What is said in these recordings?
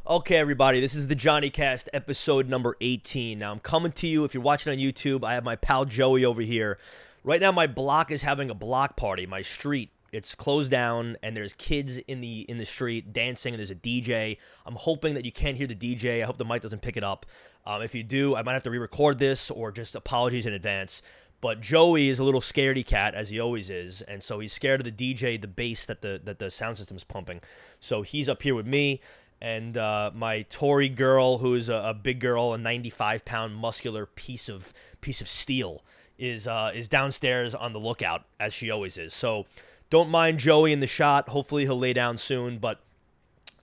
Okay, everybody, this is the JohnnyCast episode number 18. Now, I'm coming to you. If you're watching on YouTube, I have my pal Joey over here. Right now, my block is having a block party. My street, it's closed down, and there's kids in the street dancing, and there's a DJ. I'm hoping that you can't hear the DJ. I hope the mic doesn't pick it up. If you do, I might have to re-record this or just apologies in advance. But Joey is a little scaredy cat, as he always is, and so he's scared of the DJ, the bass that the sound system is pumping. So he's up here with me. And my Tory girl, who is a big girl, a 95-pound muscular piece of steel, is downstairs on the lookout, as she always is. So don't mind Joey in the shot. Hopefully he'll lay down soon, but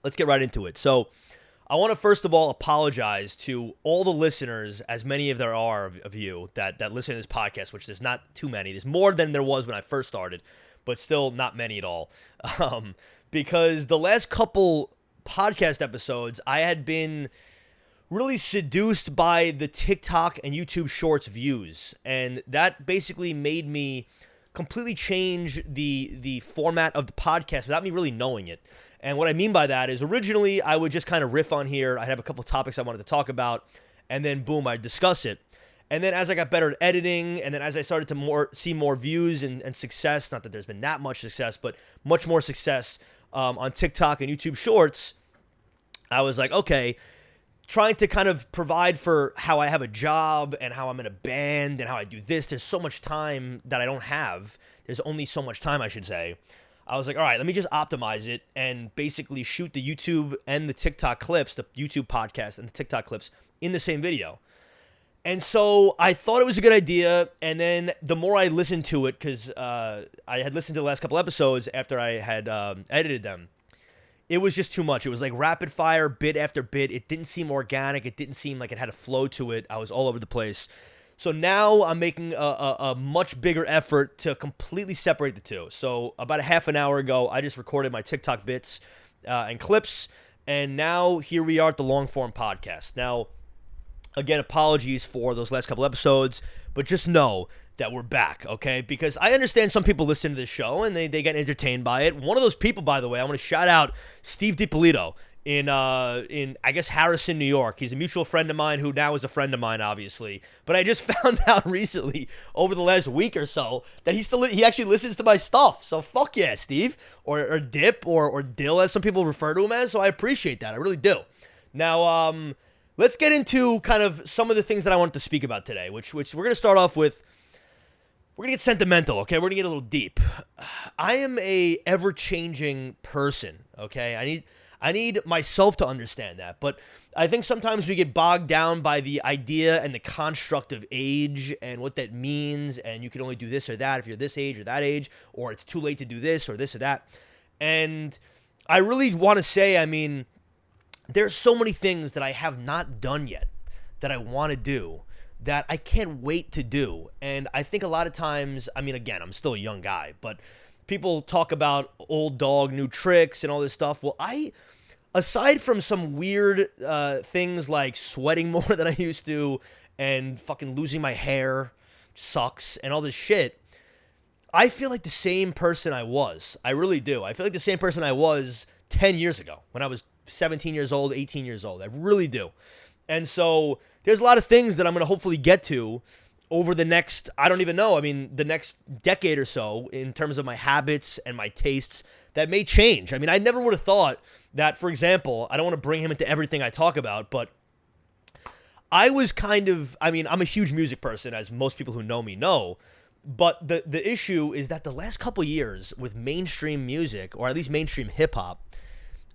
let's get right into it. So I want to first of all apologize to all the listeners, as many of there are of you that listen to this podcast, which there's not too many. There's more than there was when I first started, but still not many at all. Because the last couple podcast episodes, I had been really seduced by the TikTok and YouTube Shorts views, and that basically made me completely change the format of the podcast without me really knowing it. And what I mean by that is originally I would just kind of riff on here. I'd have a couple of topics I wanted to talk about, and then boom, I'd discuss it. And then as I got better at editing, and then as I started to see more views and success, not that there's been that much success, but much more success on TikTok and YouTube Shorts, I was like, okay, trying to kind of provide for how I have a job and how I'm in a band and how I do this. There's so much time that I don't have. There's only so much time, I should say. I was like, all right, let me just optimize it and basically shoot the YouTube and the TikTok clips, the YouTube podcast and the TikTok clips in the same video. And so I thought it was a good idea, and then the more I listened to it, because I had listened to the last couple episodes after I had edited them, it was just too much. It was like rapid fire, bit after bit. It didn't seem organic. It didn't seem like it had a flow to it. I was all over the place. So now I'm making a much bigger effort to completely separate the two. So about a half an hour ago, I just recorded my TikTok bits and clips, and now here we are at the long form podcast. Now, again, apologies for those last couple episodes, but just know that we're back, okay? Because I understand some people listen to this show and they get entertained by it. One of those people, by the way, I want to shout out Steve DiPolito in I guess Harrison, New York. He's a mutual friend of mine who now is a friend of mine, obviously. But I just found out recently, over the last week or so, that he actually listens to my stuff. So fuck yeah, Steve, or Dip, or Dill, as some people refer to him as. So I appreciate that. I really do. Now, let's get into kind of some of the things that I wanted to speak about today, which we're going to start off with. We're going to get sentimental, okay? We're going to get a little deep. I am a ever-changing person, okay? I need myself to understand that, but I think sometimes we get bogged down by the idea and the construct of age and what that means, and you can only do this or that if you're this age or that age, or it's too late to do this or that. And I really want to say, I mean, there's so many things that I have not done yet that I want to do, that I can't wait to do. And I think a lot of times, I mean, again, I'm still a young guy, but people talk about old dog, new tricks and all this stuff. Well, aside from some weird things like sweating more than I used to and fucking losing my hair sucks and all this shit, I feel like the same person I was. I really do. I feel like the same person I was 10 years ago when I was 17 years old, 18 years old. I really do. And so there's a lot of things that I'm going to hopefully get to over the next, I don't even know, I mean, the next decade or so in terms of my habits and my tastes that may change. I mean, I never would have thought that, for example, I don't want to bring him into everything I talk about, but I was kind of, I mean, I'm a huge music person, as most people who know me know, but the issue is that the last couple years with mainstream music, or at least mainstream hip-hop,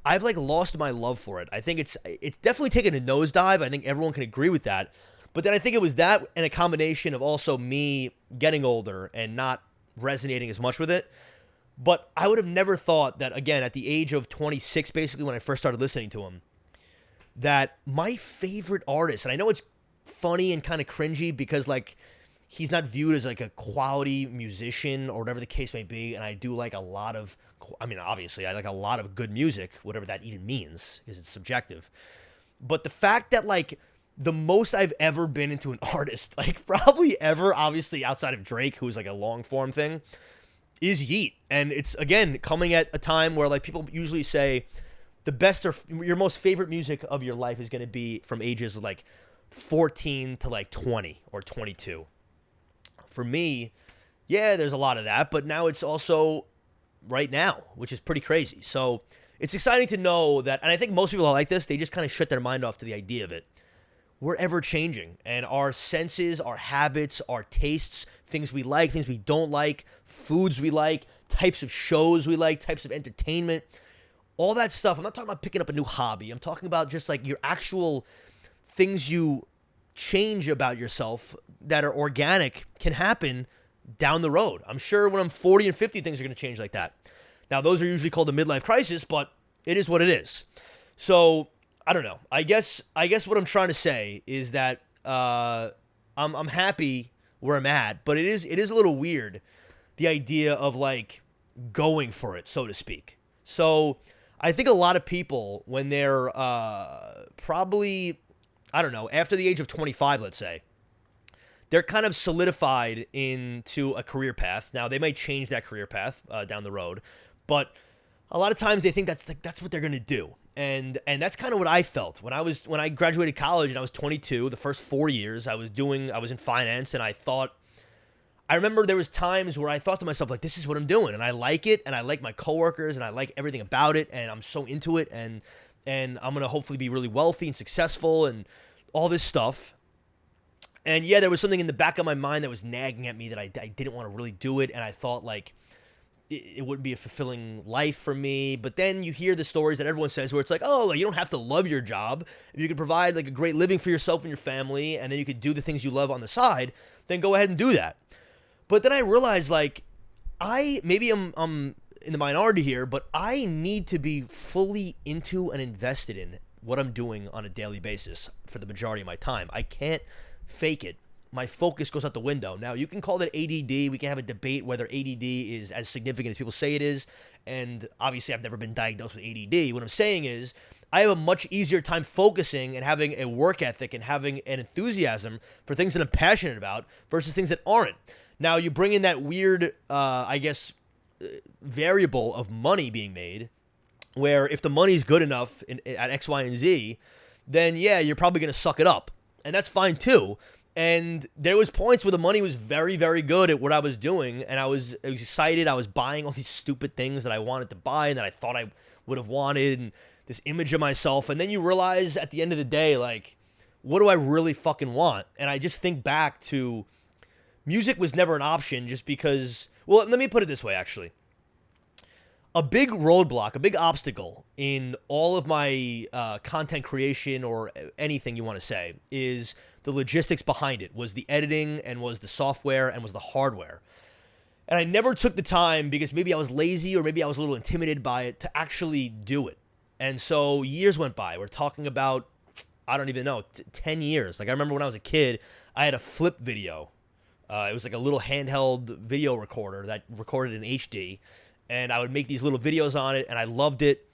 I've like lost my love for it. I think it's definitely taken a nosedive. I think everyone can agree with that. But then I think it was that and a combination of also me getting older and not resonating as much with it. But I would have never thought that, again, at the age of 26, basically when I first started listening to him, that my favorite artist, and I know it's funny and kind of cringy because like he's not viewed as like a quality musician or whatever the case may be, and I do like a lot of, I mean, obviously, I like a lot of good music, whatever that even means, because it's subjective. But the fact that, like, the most I've ever been into an artist, like, probably ever, obviously, outside of Drake, who's, like, a long-form thing, is Yeet. And it's, again, coming at a time where, like, people usually say the best or your most favorite music of your life is going to be from ages like 14 to like 20 or 22. For me, yeah, there's a lot of that, but now it's also right now, which is pretty crazy. So it's exciting to know that, and I think most people are like this, they just kind of shut their mind off to the idea of it. We're ever changing, and our senses, our habits, our tastes, things we like, things we don't like, foods we like, types of shows we like, types of entertainment, all that stuff. I'm not talking about picking up a new hobby. I'm talking about just like your actual things you change about yourself that are organic can happen down the road. I'm sure when I'm 40 and 50, things are going to change like that. Now, those are usually called a midlife crisis, but it is what it is. So, I don't know. I guess what I'm trying to say is that I'm happy where I'm at, but it is a little weird, the idea of like going for it, so to speak. So I think a lot of people, when they're probably, I don't know, after the age of 25, let's say, they're kind of solidified into a career path. Now, they might change that career path down the road, but a lot of times they think that's what they're going to do. And that's kind of what I felt when I graduated college and I was 22. The first 4 years I was in finance, and I remember there was times where I thought to myself, like, this is what I'm doing, and I like it, and I like my coworkers, and I like everything about it, and I'm so into it, and I'm gonna hopefully be really wealthy and successful and all this stuff. And yeah, there was something in the back of my mind that was nagging at me that I didn't want to really do it, and I thought like it wouldn't be a fulfilling life for me. But then you hear the stories that everyone says where it's like, oh, like, you don't have to love your job. If you could provide like a great living for yourself and your family, and then you could do the things you love on the side, then go ahead and do that. But then I realized, like, maybe I'm in the minority here, but I need to be fully into and invested in what I'm doing on a daily basis for the majority of my time. I can't fake it. My focus goes out the window. Now, you can call that ADD. We can have a debate whether ADD is as significant as people say it is. And obviously, I've never been diagnosed with ADD. What I'm saying is I have a much easier time focusing and having a work ethic and having an enthusiasm for things that I'm passionate about versus things that aren't. Now, you bring in that weird, variable of money being made, where if the money's good enough at X, Y, and Z, then yeah, you're probably going to suck it up. And that's fine too. And there was points where the money was very, very good at what I was doing, and I was excited. I was buying all these stupid things that I wanted to buy and that I thought I would have wanted, and this image of myself. And then you realize at the end of the day, like, what do I really fucking want? And I just think back to music was never an option just because, well, let me put it this way, actually. A big roadblock, a big obstacle in all of my content creation or anything you want to say is the logistics behind it, was the editing and was the software and was the hardware. And I never took the time because maybe I was lazy or maybe I was a little intimidated by it to actually do it. And so years went by. We're talking about, I don't even know, 10 years. Like, I remember when I was a kid, I had a flip video. It was like a little handheld video recorder that recorded in HD. And I would make these little videos on it, and I loved it.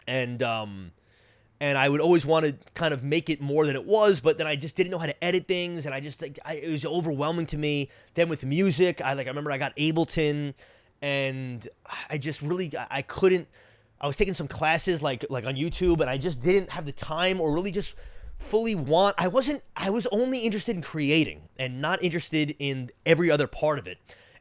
And I would always want to kind of make it more than it was, but then I just didn't know how to edit things, and it was overwhelming to me. Then with music, I remember I got Ableton, and I just really, I couldn't. I was taking some classes like on YouTube, and I just didn't have the time or really just fully want. I was only interested in creating and not interested in every other part of it.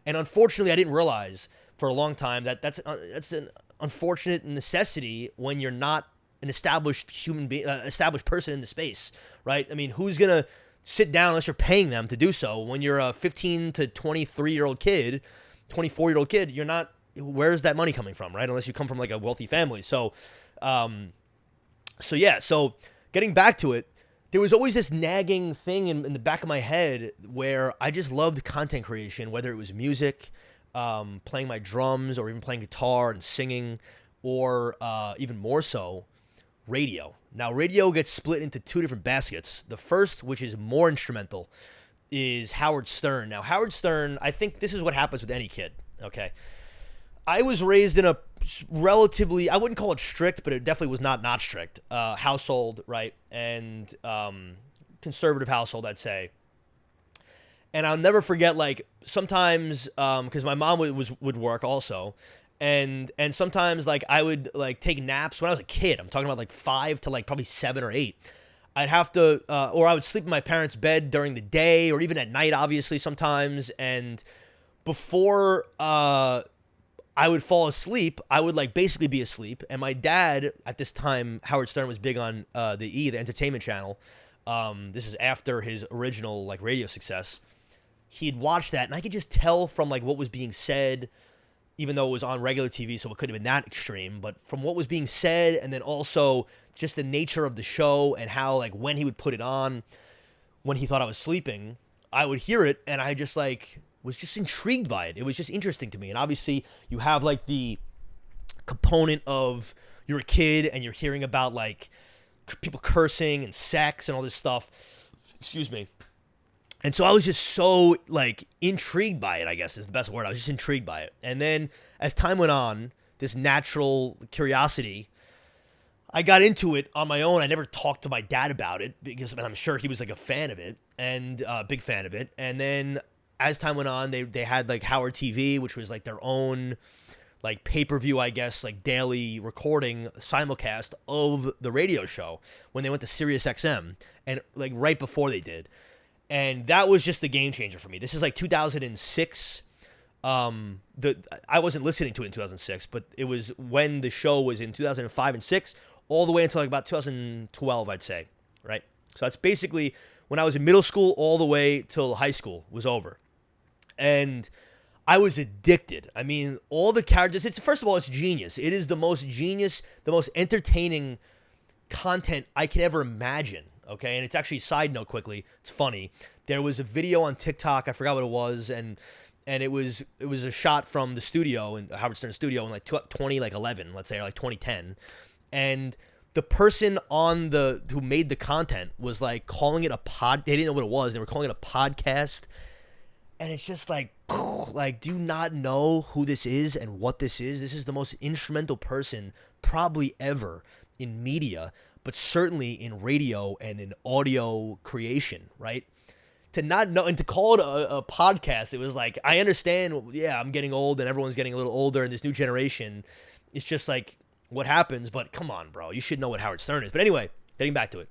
And unfortunately, I didn't realize for a long time that's an unfortunate necessity when you're not an established human being, established person in the space, right? I mean, who's gonna sit down unless you're paying them to do so? When you're a 15 to 23-year-old kid, 24-year-old kid, you're not. Where's that money coming from, right? Unless you come from like a wealthy family. So getting back to it, there was always this nagging thing in the back of my head where I just loved content creation, whether it was music, playing my drums, or even playing guitar and singing, or even more so, radio. Now, radio gets split into two different baskets. The first, which is more instrumental, is Howard Stern. Now, Howard Stern, I think this is what happens with any kid, okay? I was raised in a relatively, I wouldn't call it strict, but it definitely was not strict household, right? And conservative household, I'd say. And I'll never forget, like, sometimes, because my mom would work also, And sometimes like I would like take naps when I was a kid. I'm talking about like 5 to like probably 7 or 8. I'd have to, or I would sleep in my parents' bed during the day, or even at night, obviously sometimes. And before I would fall asleep, I would like basically be asleep. And my dad at this time, Howard Stern was big on the entertainment channel. This is after his original like radio success. He'd watch that, and I could just tell from like what was being said, even though it was on regular TV, so it couldn't have been that extreme. But from what was being said, and then also just the nature of the show and how like when he would put it on, when he thought I was sleeping, I would hear it, and I just like was just intrigued by it. It was just interesting to me. And obviously, you have like the component of you're a kid and you're hearing about like people cursing and sex and all this stuff. Excuse me. And so I was just so, like, intrigued by it, I guess is the best word. I was just intrigued by it. And then as time went on, this natural curiosity, I got into it on my own. I never talked to my dad about it because I'm sure he was, like, a fan of it and a big fan of it. And then as time went on, they had, like, Howard TV, which was, like, their own, like, pay-per-view, I guess, like, daily recording simulcast of the radio show when they went to Sirius XM and, like, right before they did. And that was just the game changer for me. This is like 2006. I wasn't listening to it in 2006, but it was when the show was in 2005 and 6, all the way until like about 2012, I'd say, right? So that's basically when I was in middle school all the way till high school was over. And I was addicted. I mean, all the characters, first of all, it's genius. It is the most genius, the most entertaining content I can ever imagine. Okay, and it's actually, side note quickly, it's funny. There was a video on TikTok, I forgot what it was, and it was a shot from the studio, in Howard Stern studio in like 2011, let's say, or like 2010. And the person who made the content was like calling it they didn't know what it was, they were calling it a podcast. And it's just like, do you not know who this is and what this is? This is the most instrumental person probably ever in media, but certainly in radio and in audio creation, right? To not know and to call it a podcast, it was like, I understand, yeah, I'm getting old and everyone's getting a little older and this new generation, it's just like what happens, but come on, bro, you should know what Howard Stern is. But anyway, getting back to it.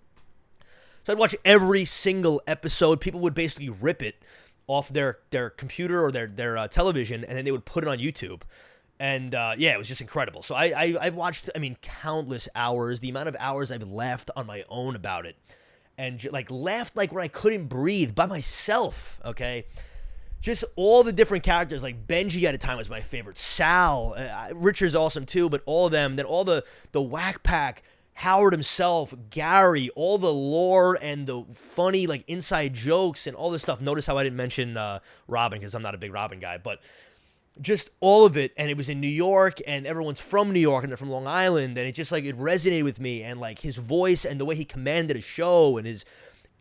So I'd watch every single episode. People would basically rip it off their computer or their television, and then they would put it on YouTube. And, yeah, it was just incredible. So I've watched, countless hours. The amount of hours I've laughed on my own about it. And, laughed like when I couldn't breathe by myself, okay? Just all the different characters. Like, Benji at a time was my favorite. Sal. Richard's awesome, too. But all of them. Then all the Whack Pack. Howard himself. Gary. All the lore and the funny, inside jokes and all this stuff. Notice how I didn't mention Robin because I'm not a big Robin guy. But just all of it, and it was in New York, and everyone's from New York, and they're from Long Island, and it just, it resonated with me, and, his voice and the way he commanded a show, and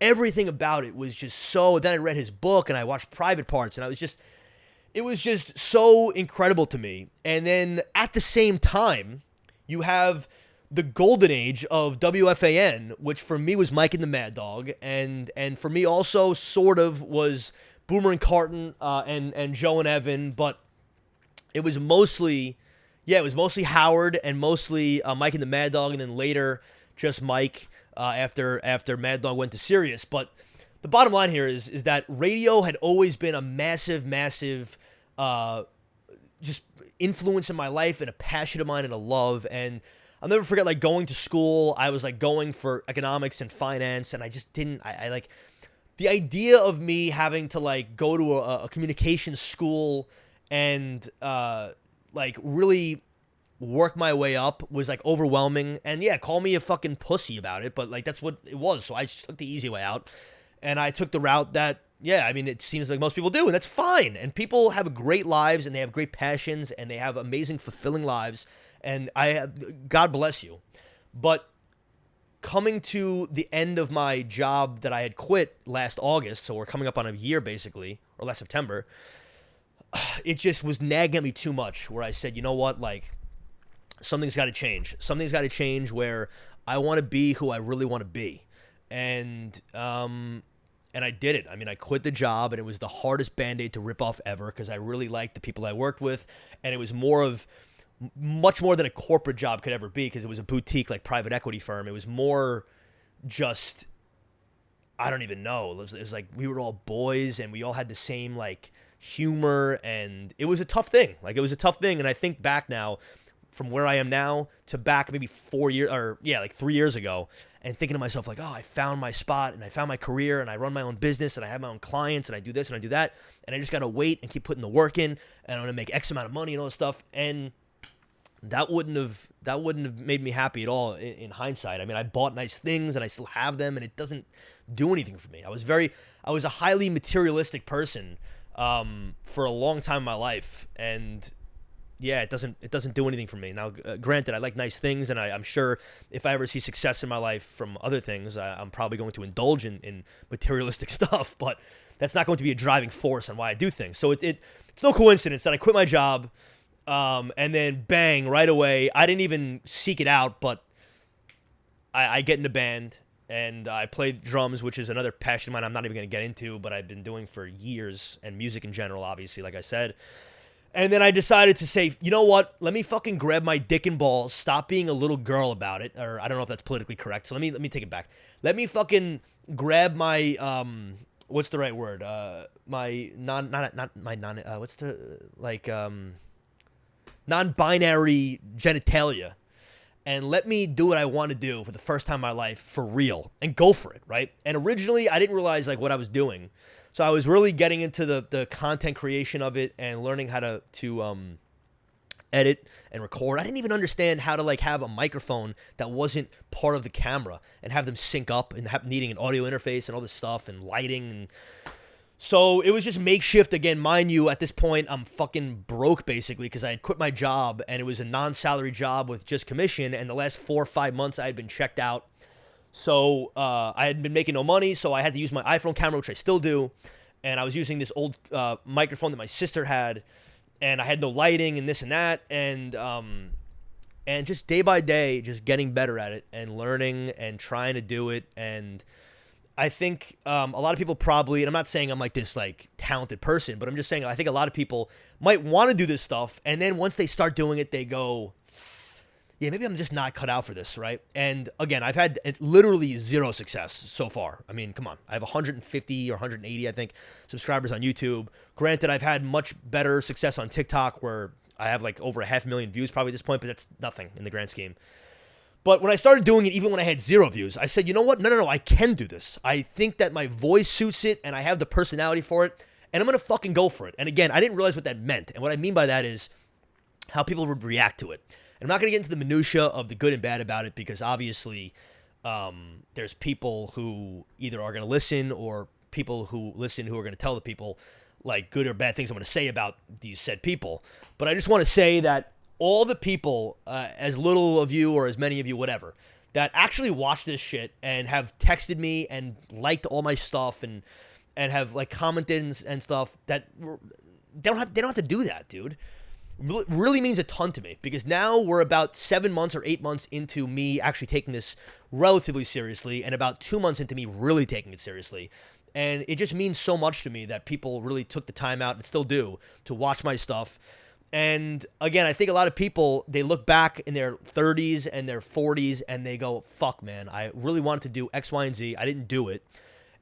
everything about it was just so, then I read his book, and I watched Private Parts, and it was just so incredible to me. And then, at the same time, you have the golden age of WFAN, which for me was Mike and the Mad Dog, and for me also sort of was Boomer and Carton, and Joe and Evan, but it was mostly Howard and mostly Mike and the Mad Dog, and then later just Mike after Mad Dog went to Sirius. But the bottom line here is that radio had always been a massive just influence in my life and a passion of mine and a love. And I'll never forget going to school. I was going for economics and finance, and I just didn't. I the idea of me having to go to a communications school and really work my way up was overwhelming. And yeah, call me a fucking pussy about it, but that's what it was. So I just took the easy way out, and I took the route that, yeah, it seems like most people do, and that's fine. And people have great lives, and they have great passions, and they have amazing, fulfilling lives, and God bless you. But coming to the end of my job that I had quit last August, so we're coming up on a year basically, or last September, it just was nagging at me too much, where I said, you know what, something's got to change. Something's got to change where I want to be who I really want to be. And I did it. I quit the job, and it was the hardest Band-Aid to rip off ever because I really liked the people I worked with, and it was more of much more than a corporate job could ever be, because it was a boutique like private equity firm. It was more just, I don't even know. It was like we were all boys and we all had the same like humor, and it was a tough thing. Like it was a tough thing, and I think back now from where I am now to back maybe 4 years, or yeah, like 3 years ago, and thinking to myself like, oh, I found my spot and I found my career and I run my own business and I have my own clients and I do this and I do that, and I just got to wait and keep putting the work in, and I'm going to make X amount of money and all this stuff. And that wouldn't have made me happy at all in hindsight. I mean, I bought nice things and I still have them, and it doesn't do anything for me. I was a highly materialistic person for a long time in my life, and yeah, it doesn't do anything for me. Now, granted, I like nice things, and I'm sure if I ever see success in my life from other things, I'm probably going to indulge in materialistic stuff, but that's not going to be a driving force on why I do things. So it's no coincidence that I quit my job, and then bang, right away, I didn't even seek it out, but I get in a band, and I play drums, which is another passion of mine I'm not even going to get into, but I've been doing for years, and music in general, obviously, like I said. And then I decided to say, you know what? Let me fucking grab my dick and balls, stop being a little girl about it, or I don't know if that's politically correct, so let me take it back. Let me fucking grab my, what's the right word? My non-binary genitalia, and let me do what I want to do for the first time in my life for real, and go for it, right? And originally, I didn't realize like what I was doing. So I was really getting into the content creation of it and learning how to edit and record. I didn't even understand how to like have a microphone that wasn't part of the camera and have them sync up, and needing an audio interface and all this stuff and lighting. And so it was just makeshift again. Mind you, at this point, I'm fucking broke basically, because I had quit my job and it was a non-salary job with just commission. And the last 4 or 5 months I had been checked out. So I had been making no money, so I had to use my iPhone camera, which I still do, and I was using this old microphone that my sister had, and I had no lighting and this and that, and just day by day, just getting better at it and learning and trying to do it. And I think a lot of people probably, and I'm not saying I'm like this like talented person, but I'm just saying I think a lot of people might want to do this stuff, and then once they start doing it, they go, yeah, maybe I'm just not cut out for this, right? And again, I've had literally zero success so far. I mean, come on. I have 150 or 180, I think, subscribers on YouTube. Granted, I've had much better success on TikTok, where I have like over 500,000 views probably at this point, but that's nothing in the grand scheme. But when I started doing it, even when I had 0 views, I said, you know what? No, I can do this. I think that my voice suits it, and I have the personality for it, and I'm going to fucking go for it. And again, I didn't realize what that meant. And what I mean by that is how people would react to it. And I'm not going to get into the minutia of the good and bad about it, because obviously there's people who either are going to listen, or people who listen who are going to tell the people like good or bad things I'm going to say about these said people. But I just want to say that all the people, as little of you or as many of you, whatever, that actually watch this shit and have texted me and liked all my stuff and have like commented and stuff, that they don't have to do that, dude. Really means a ton to me, because now we're about 7 months or 8 months into me actually taking this relatively seriously, and about 2 months into me really taking it seriously. And it just means so much to me that people really took the time out, and still do, to watch my stuff. And again, I think a lot of people, they look back in their 30s and their 40s and they go, fuck, man, I really wanted to do X, Y, and Z. I didn't do it.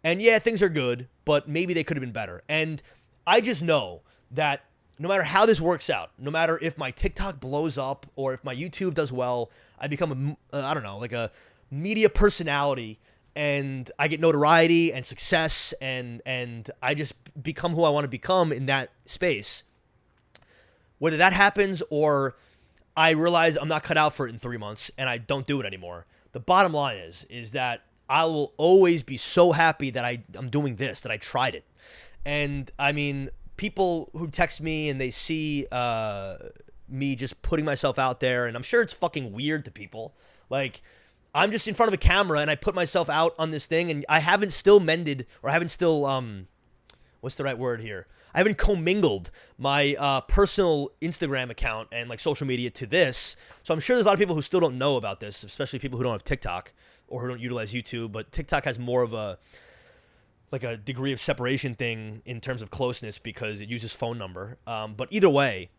And yeah, things are good, but maybe they could have been better. And I just know that no matter how this works out, no matter if my TikTok blows up or if my YouTube does well, I become like a media personality, and I get notoriety and success, and I just become who I want to become in that space. Whether that happens or I realize I'm not cut out for it in 3 months and I don't do it anymore, the bottom line is that I will always be so happy that I'm doing this, that I tried it. And I mean, people who text me and they see me just putting myself out there, and I'm sure it's fucking weird to people. Like, I'm just in front of a camera and I put myself out on this thing, and I haven't still mended, or I haven't still, what's the right word here? I haven't commingled my personal Instagram account and like social media to this. So I'm sure there's a lot of people who still don't know about this, especially people who don't have TikTok or who don't utilize YouTube. But TikTok has more of a degree of separation thing in terms of closeness, because it uses phone number. But either way,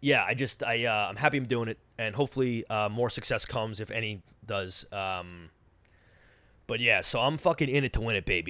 yeah, I'm happy I'm doing it, and hopefully more success comes if any does. But yeah, so I'm fucking in it to win it, baby.